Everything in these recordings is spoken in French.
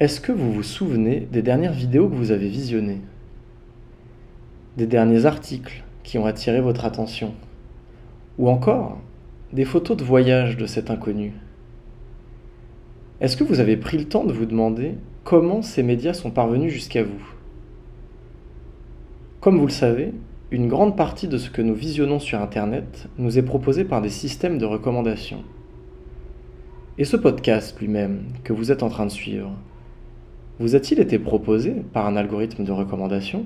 Est-ce que vous vous souvenez des dernières vidéos que vous avez visionnées? Des derniers articles qui ont attiré votre attention? Ou encore des photos de voyage de cet inconnu? Est-ce que vous avez pris le temps de vous demander comment ces médias sont parvenus jusqu'à vous? Comme vous le savez, une grande partie de ce que nous visionnons sur Internet nous est proposé par des systèmes de recommandation. Et ce podcast lui-même, que vous êtes en train de suivre, vous a-t-il été proposé par un algorithme de recommandation?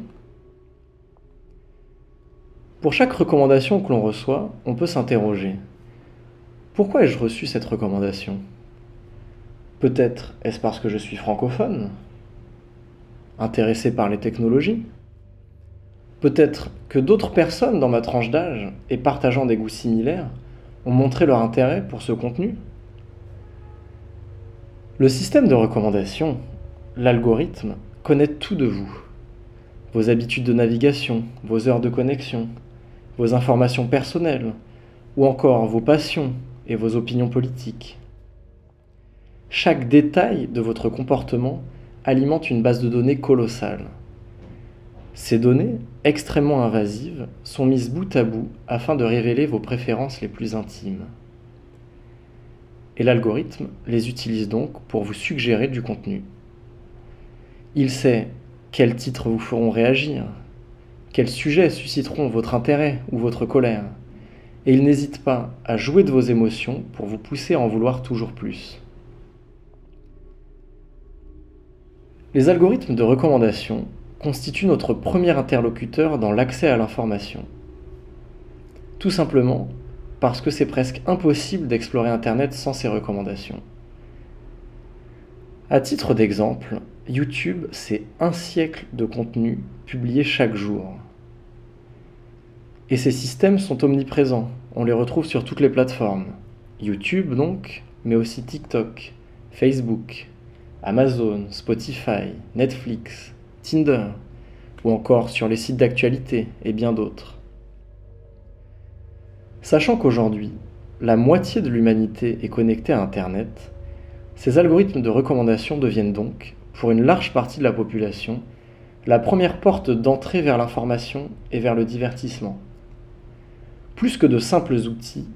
Pour chaque recommandation que l'on reçoit, on peut s'interroger. Pourquoi ai-je reçu cette recommandation? Peut-être est-ce parce que je suis francophone? Intéressé par les technologies? Peut-être que d'autres personnes dans ma tranche d'âge et partageant des goûts similaires ont montré leur intérêt pour ce contenu? Le système de recommandation, l'algorithme, connaît tout de vous. Vos habitudes de navigation, vos heures de connexion, vos informations personnelles, ou encore vos passions et vos opinions politiques. Chaque détail de votre comportement alimente une base de données colossale. Ces données, extrêmement invasives, sont mises bout à bout afin de révéler vos préférences les plus intimes. Et l'algorithme les utilise donc pour vous suggérer du contenu. Il sait quels titres vous feront réagir, quels sujets susciteront votre intérêt ou votre colère, et il n'hésite pas à jouer de vos émotions pour vous pousser à en vouloir toujours plus. Les algorithmes de recommandation constituent notre premier interlocuteur dans l'accès à l'information. Tout simplement parce que c'est presque impossible d'explorer Internet sans ces recommandations. À titre d'exemple, YouTube, c'est 1 siècle de contenu publié chaque jour. Et ces systèmes sont omniprésents, on les retrouve sur toutes les plateformes. YouTube donc, mais aussi TikTok, Facebook, Amazon, Spotify, Netflix, Tinder, ou encore sur les sites d'actualité et bien d'autres. Sachant qu'aujourd'hui, la moitié de l'humanité est connectée à Internet, ces algorithmes de recommandation deviennent donc, pour une large partie de la population, la première porte d'entrée vers l'information et vers le divertissement. Plus que de simples outils,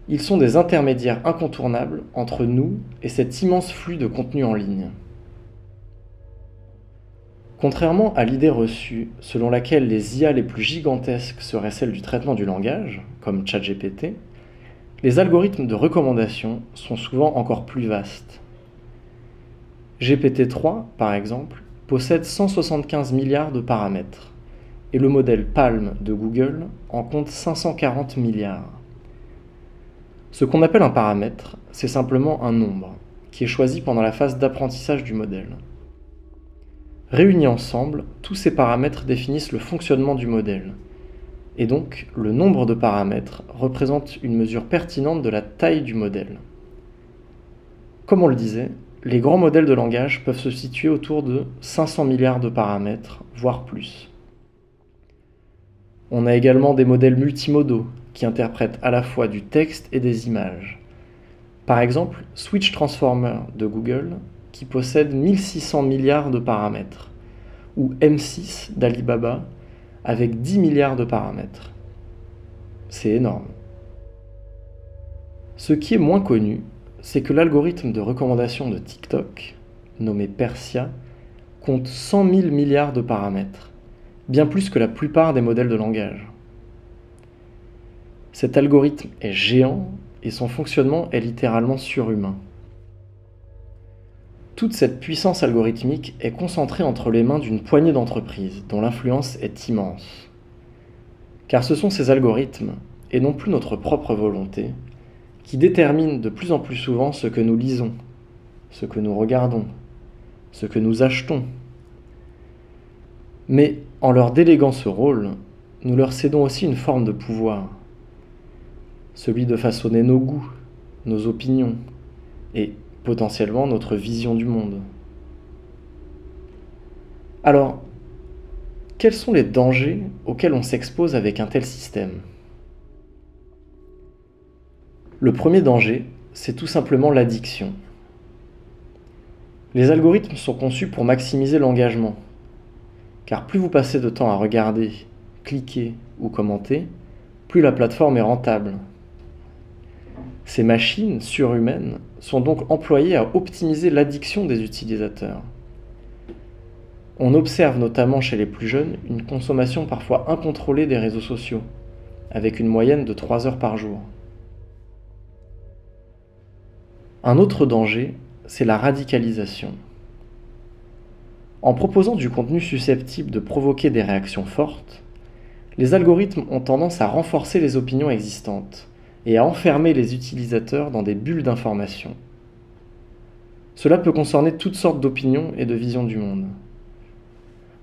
ils sont des intermédiaires incontournables entre nous et cet immense flux de contenu en ligne. Contrairement à l'idée reçue selon laquelle les IA les plus gigantesques seraient celles du traitement du langage, comme ChatGPT, les algorithmes de recommandation sont souvent encore plus vastes. GPT-3, par exemple, possède 175 milliards de paramètres, et le modèle Palm de Google en compte 540 milliards. Ce qu'on appelle un paramètre, c'est simplement un nombre, qui est choisi pendant la phase d'apprentissage du modèle. Réunis ensemble, tous ces paramètres définissent le fonctionnement du modèle, et donc le nombre de paramètres représente une mesure pertinente de la taille du modèle. Comme on le disait, les grands modèles de langage peuvent se situer autour de 500 milliards de paramètres, voire plus. On a également des modèles multimodaux qui interprètent à la fois du texte et des images. Par exemple, Switch Transformer de Google, qui possède 1600 milliards de paramètres, ou M6 d'Alibaba, avec 10 milliards de paramètres. C'est énorme. Ce qui est moins connu, c'est que l'algorithme de recommandation de TikTok, nommé Persia, compte 100 000 milliards de paramètres, bien plus que la plupart des modèles de langage. Cet algorithme est géant et son fonctionnement est littéralement surhumain. Toute cette puissance algorithmique est concentrée entre les mains d'une poignée d'entreprises dont l'influence est immense. Car ce sont ces algorithmes, et non plus notre propre volonté, qui déterminent de plus en plus souvent ce que nous lisons, ce que nous regardons, ce que nous achetons. Mais en leur déléguant ce rôle, nous leur cédons aussi une forme de pouvoir, celui de façonner nos goûts, nos opinions, et potentiellement notre vision du monde. Alors, quels sont les dangers auxquels on s'expose avec un tel système? Le premier danger, c'est tout simplement l'addiction. Les algorithmes sont conçus pour maximiser l'engagement, car plus vous passez de temps à regarder, cliquer ou commenter, plus la plateforme est rentable. Ces machines surhumaines sont donc employées à optimiser l'addiction des utilisateurs. On observe notamment chez les plus jeunes une consommation parfois incontrôlée des réseaux sociaux, avec une moyenne de 3 heures par jour. Un autre danger, c'est la radicalisation. En proposant du contenu susceptible de provoquer des réactions fortes, les algorithmes ont tendance à renforcer les opinions existantes et à enfermer les utilisateurs dans des bulles d'information. Cela peut concerner toutes sortes d'opinions et de visions du monde.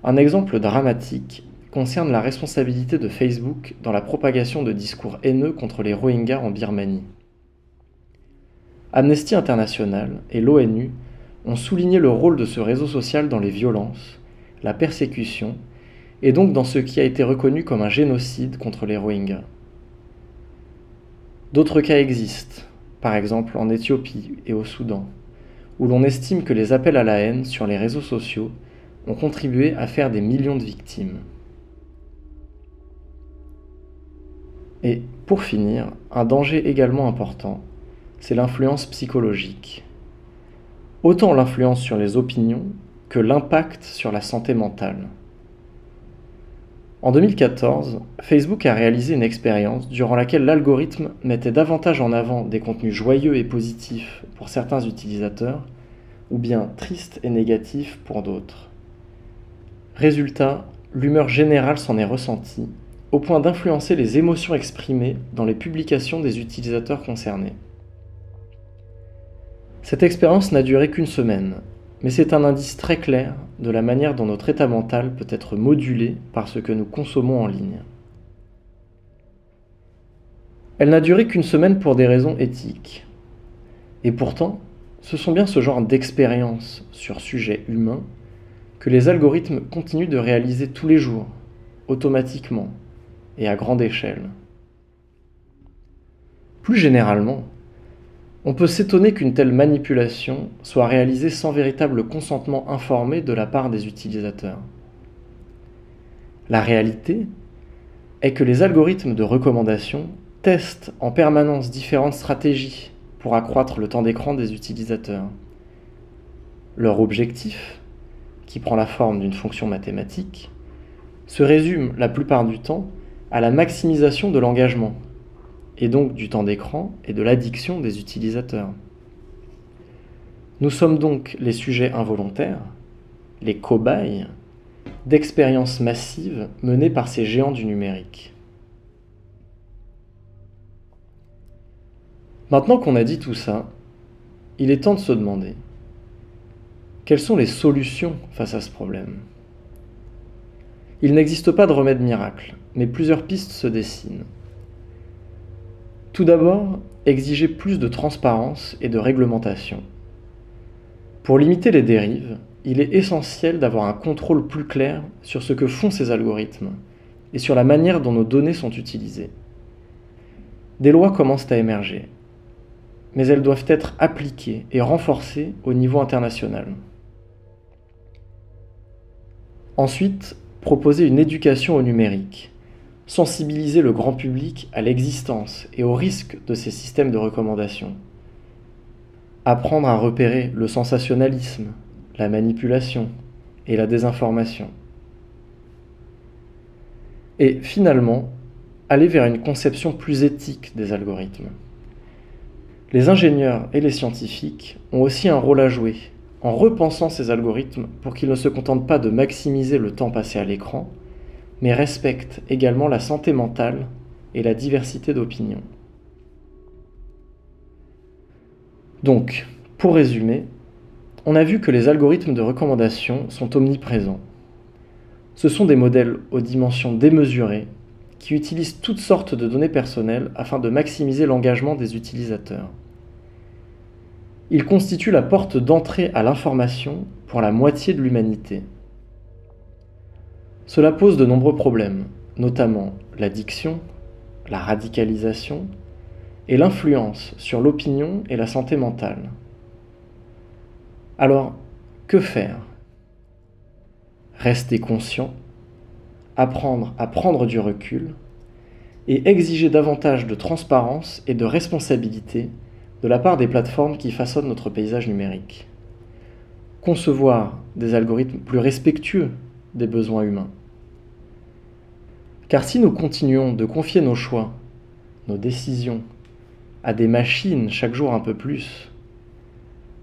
Un exemple dramatique concerne la responsabilité de Facebook dans la propagation de discours haineux contre les Rohingyas en Birmanie. Amnesty International et l'ONU ont souligné le rôle de ce réseau social dans les violences, la persécution et donc dans ce qui a été reconnu comme un génocide contre les Rohingyas. D'autres cas existent, par exemple en Éthiopie et au Soudan, où l'on estime que les appels à la haine sur les réseaux sociaux ont contribué à faire des millions de victimes. Et pour finir, un danger également important, c'est l'influence psychologique. Autant l'influence sur les opinions que l'impact sur la santé mentale. En 2014, Facebook a réalisé une expérience durant laquelle l'algorithme mettait davantage en avant des contenus joyeux et positifs pour certains utilisateurs, ou bien tristes et négatifs pour d'autres. Résultat, l'humeur générale s'en est ressentie, au point d'influencer les émotions exprimées dans les publications des utilisateurs concernés. Cette expérience n'a duré qu'une semaine, mais c'est un indice très clair de la manière dont notre état mental peut être modulé par ce que nous consommons en ligne. Elle n'a duré qu'une semaine pour des raisons éthiques. Et pourtant, ce sont bien ce genre d'expériences sur sujets humains que les algorithmes continuent de réaliser tous les jours, automatiquement et à grande échelle. Plus généralement, on peut s'étonner qu'une telle manipulation soit réalisée sans véritable consentement informé de la part des utilisateurs. La réalité est que les algorithmes de recommandation testent en permanence différentes stratégies pour accroître le temps d'écran des utilisateurs. Leur objectif, qui prend la forme d'une fonction mathématique, se résume la plupart du temps à la maximisation de l'engagement, et donc du temps d'écran et de l'addiction des utilisateurs. Nous sommes donc les sujets involontaires, les cobayes, d'expériences massives menées par ces géants du numérique. Maintenant qu'on a dit tout ça, il est temps de se demander quelles sont les solutions face à ce problème. Il n'existe pas de remède miracle, mais plusieurs pistes se dessinent. Tout d'abord, exiger plus de transparence et de réglementation. Pour limiter les dérives, il est essentiel d'avoir un contrôle plus clair sur ce que font ces algorithmes et sur la manière dont nos données sont utilisées. Des lois commencent à émerger, mais elles doivent être appliquées et renforcées au niveau international. Ensuite, proposer une éducation au numérique. Sensibiliser le grand public à l'existence et aux risques de ces systèmes de recommandation. Apprendre à repérer le sensationnalisme, la manipulation et la désinformation. Et finalement, aller vers une conception plus éthique des algorithmes. Les ingénieurs et les scientifiques ont aussi un rôle à jouer en repensant ces algorithmes pour qu'ils ne se contentent pas de maximiser le temps passé à l'écran, mais respectent également la santé mentale et la diversité d'opinions. Donc, pour résumer, on a vu que les algorithmes de recommandation sont omniprésents. Ce sont des modèles aux dimensions démesurées qui utilisent toutes sortes de données personnelles afin de maximiser l'engagement des utilisateurs. Ils constituent la porte d'entrée à l'information pour la moitié de l'humanité. Cela pose de nombreux problèmes, notamment l'addiction, la radicalisation et l'influence sur l'opinion et la santé mentale. Alors, Que faire? Rester conscient, apprendre à prendre du recul et exiger davantage de transparence et de responsabilité de la part des plateformes qui façonnent notre paysage numérique. Concevoir des algorithmes plus respectueux des besoins humains. Car si nous continuons de confier nos choix, nos décisions, à des machines chaque jour un peu plus,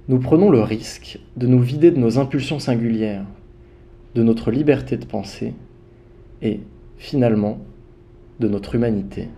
nous prenons le risque de nous vider de nos impulsions singulières, de notre liberté de penser et, finalement, de notre humanité.